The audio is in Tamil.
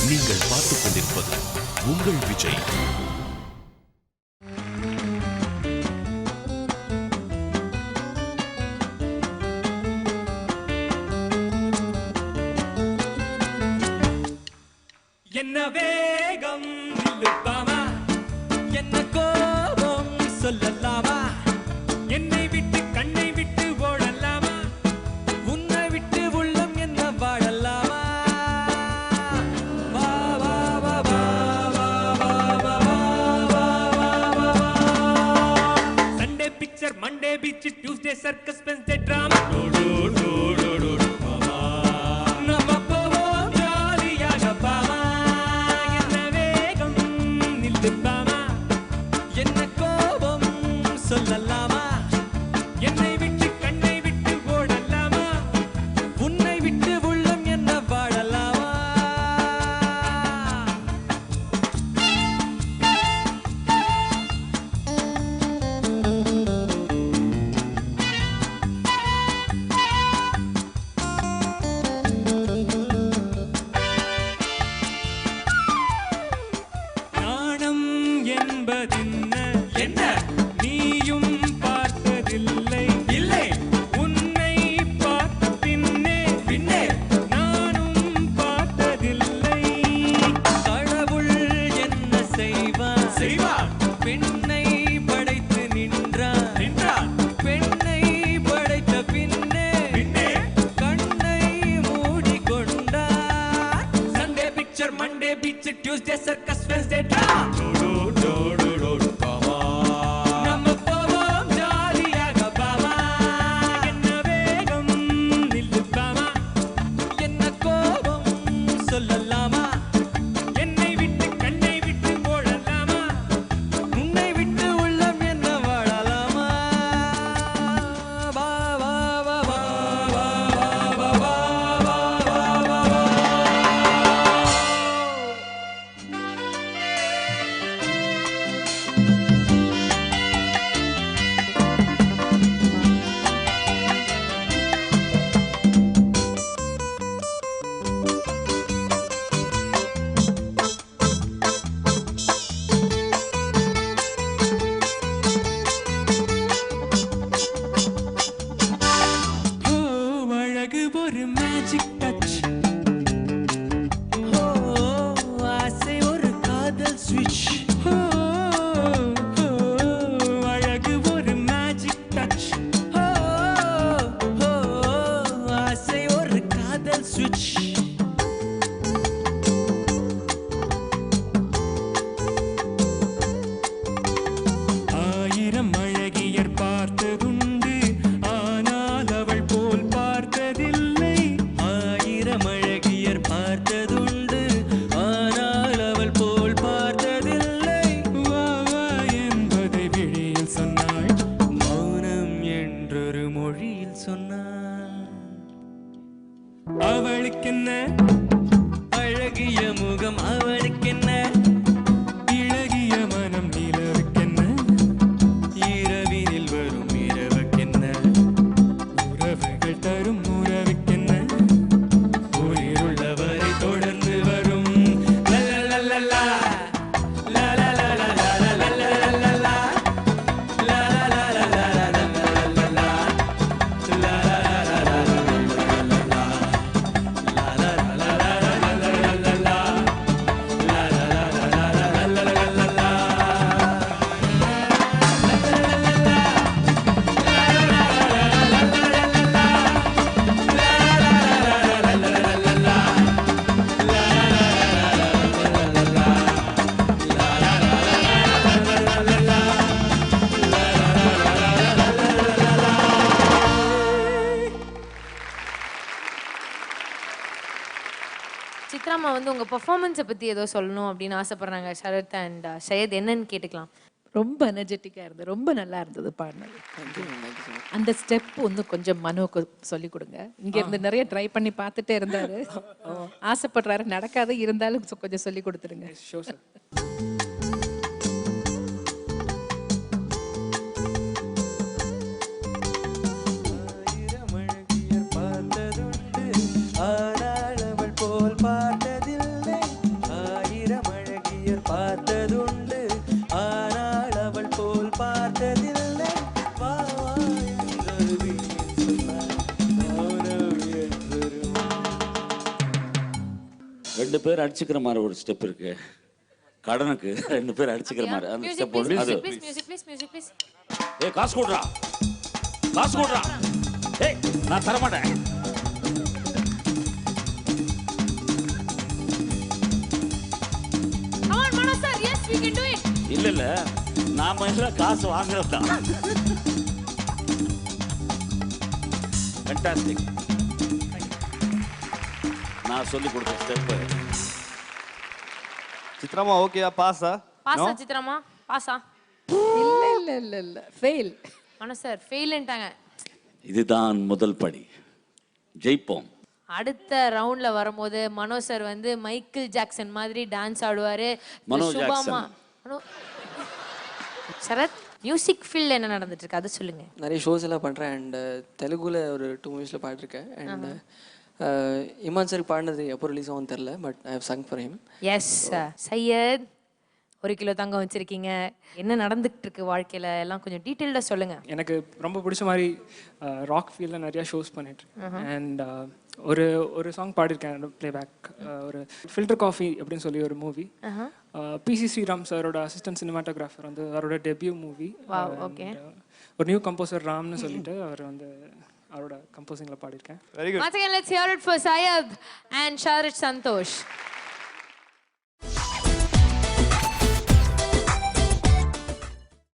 நீங்கள் பார்த்துக் கொண்டிருப்பது உங்கள் விஜய். என்ன வேகம் நில்லுப்பாமா, என்ன கோபம் சொல்லலாமா, என்னை விட்டு கண்ணை விட்டு ஓடலாமா, உன்னை விட்டு உள்ளம் என்ன வாழலாமா. வா வா வா வா வா வா வா வா வா. Sunday picture, Monday beach, Tuesday circus, Wednesday drama. சொல்லலாமா, என்னை விட்டு கண்ணை விட்டு ஓடலாமா, உன்னை விட்டு உள்ளம் என்ன வாழலாமா. நாணம் என்பதென்ன, என்ன நீயும் பார்த்ததில்லை, இல்லை உன்னை பார்த்த பின்னே பின்னே நானும் பார்த்ததில்லை. கடவுள் என்ன செய்வார் செய்வார், பெண்ணை படைத்து நின்றார் நின்றார், பெண்ணை படைத்த பின்னே பின்னே கண்ணை மூடிக்கொண்டார். Sunday picture, Monday beach, Tuesday circus, Wednesday drama. ஒரு மேஜிக் டச், ஆசை ஒரு காதல் ஸ்விட்ச், அழகு ஒரு மேஜிக் டச், ஆசை ஒரு காதல் ஸ்விட்ச். ஆயிரம் அழகியர் பார்த்ததுண்டு, ஆனால் அவள் போல் பார்த்ததில்லை. ஆயிரம் அழகியர் பார்த்ததுண்டு, ஆனால் அவள் போல் பார்த்ததில்லை. வா வா என்பதை விழியில் சொன்னாள், மௌனம் என்றொரு மொழியில் சொன்னாள். அவளுக்கென்ன அழகிய முகம், அவளுக்கென்ன இழகிய மனம், நிலவுக்கென்ன இரவினில் வரும் இரவுக்கென்ன, உறவுகள் தரும் உறவுக்கென்ன, உயிருள்ளவரை தொடர்ந்து வரும். லலலலலா, லலலலலா, லலலலலா, லலலலலா, சித்ராமா வந்து உங்க பெர்ஃபார்மன்ஸை பத்தி ஏதோ சொல்லணும் அப்படின்னு ஆசைப்படுறாங்க சரத் அண்ட் ஷயத், என்னன்னு கேட்டுக்கலாம். ரொம்ப எனர்ஜெட்டிக்காக இருந்தது, ரொம்ப நல்லா இருந்தது பாடினது. அந்த ஸ்டெப் வந்து கொஞ்சம் மனோக்கு சொல்லி கொடுங்க. இங்க இருந்து நிறைய ட்ரை பண்ணி பார்த்துட்டே இருந்தாரு, ஆசைப்படுறாரு, நடக்காத இருந்தாலும் கொஞ்சம் சொல்லி கொடுத்துருங்க. ஆனால் அவள் போல் பார்த்ததில்லை, உயர் பார்த்ததுண்டு ஆனால் அவள் போல் பார்த்ததில்லை வா வா என்றொரு வீண் சொன்னாள் மௌனம் என்றொரு ரெண்டு பேர் அடிச்சுக்கிற மாதிரி ஒரு ஸ்டெப் இருக்கு கடனுக்கு ரெண்டு பேர் அடிச்சுக்கிற மாதிரி அந்த மியூசிக் ஸ்டெப் ஒன்று அது please music please music please ஏய் காசு கொடுறா காசு கொடுறா ஏய் நான் தர மாட்டேன் Come on Mano sir, yes we can do it. இல்ல இல்ல நாம எல்லாம் காசு வாங்குறது தான் ஃபேண்டாஸ்டிக் நான் சொல்லி கொடுத்த ஸ்டெப் சித்ராமா ஓகேயா பாஸா பாஸா சித்ராமா பாஸா இல்ல இல்ல இல்ல இல்ல ஃபெயில். மனோ சார் ஃபெயில்ன்ட்டாங்க. இதுதான் முதல் படி ஜெயிப்போம் அடுத்த ரவுண்ட்ல வரும்போது மனோ சார் வந்து மைக்கேல் ஜாக்சன் மாதிரி டான்ஸ் ஆடுவாரு. மனோ சுபாமா சரத் மியூசிக் ஃபீல்ட்ல என்ன நடந்துட்டு இருக்கு அது சொல்லுங்க. நிறைய ஷோஸ் எல்லாம் பண்ணுறேன் அண்ட் தெலுங்குல ஒரு 2 மூவிஸில் பாடிருக்கேன் அண்ட் இமான் சார் பாடினது எப்போ ரிலீஸ் ஆகும் தெரில but I have sung for him. Yes Syed 1 kilo தங்கம் வச்சிருக்கீங்க. என்ன நடந்துகிட்டு இருக்கு வாழ்க்கையில எல்லாம் கொஞ்சம் டீட்டெயில்டா சொல்லுங்க. எனக்கு ரொம்ப பிடிச்ச மாதிரி ராக் ஃபீல்டில் நிறையா ஷோஸ் பண்ணிட்டுருக்கேன் அண்ட் ஒரு சாங் பாடியிருக்கேன் ப்ளேபேக் ஒரு ஃபில்டர் காஃபி அப்படின்னு சொல்லி ஒரு மூவி பிசி ஸ்ரீராம் சாரோட அசிஸ்டன்ட் சினிமாட்டோகிராஃபர் வந்து அவரோட டெபியூ மூவி. ஒரு நியூ கம்போசர் ராம்னு சொல்லிட்டு அவர் வந்து அவரோட கம்போசிங்கில் பாடியிருக்கேன். Very good. Once again let's hear it for Syed and Sharit Santosh.